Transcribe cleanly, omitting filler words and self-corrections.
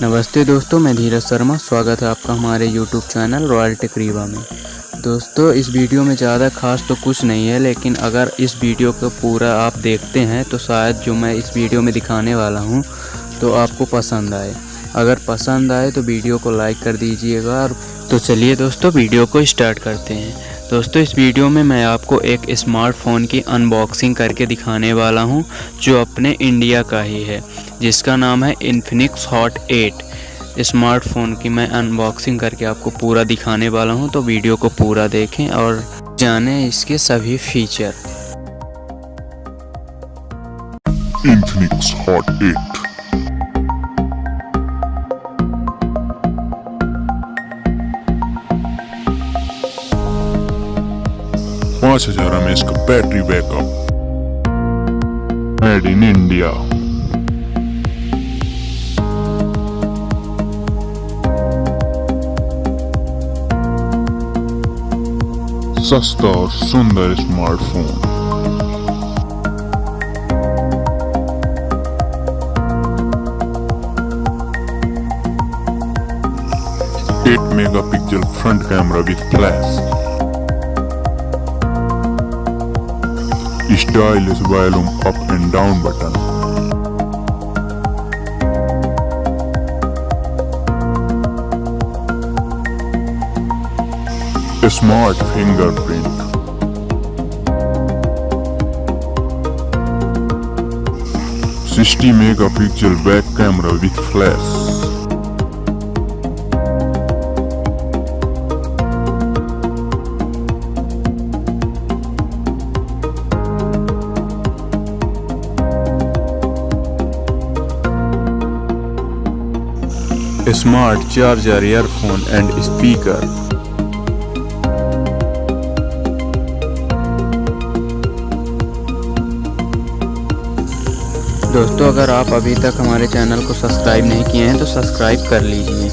नमस्ते दोस्तों, मैं धीरज शर्मा। स्वागत है आपका हमारे YouTube channel royal tech Rewa में। दोस्तों, इस वीडियो में ज़्यादा खास तो कुछ नहीं है, लेकिन अगर इस वीडियो को पूरा आप देखते हैं तो शायद जो मैं इस वीडियो में दिखाने वाला हूं तो आपको पसंद आए। अगर पसंद आए तो वीडियो को लाइक कर दीजिएगा। तो चलिए दोस्तों, वीडियो को स्टार्ट करते हैं। दोस्तों, इस वीडियो में मैं आपको एक स्मार्टफ़ोन की अनबॉक्सिंग करके दिखाने वाला हूं, जो अपने इंडिया का ही है, जिसका नाम है इन्फिनिक्स hot-8। स्मार्टफ़ोन की मैं अनबॉक्सिंग करके आपको पूरा दिखाने वाला हूं, तो वीडियो को पूरा देखें और जानें इसके सभी फीचर। Enfinix hot-8 5000 mAh का battery backup, made in India. सस्ता और सुंदर smartphone. Eight megapixel front camera with flash, stylish volume up and down button, a smart fingerprint, 60 megapixel back camera with flash, a smart charger, earphone and speaker, दोस्तों, अगर आप अभी तक हमारे channel को सब्सक्राइब नहीं किए हैं तो सब्सक्राइब कर लीजिए।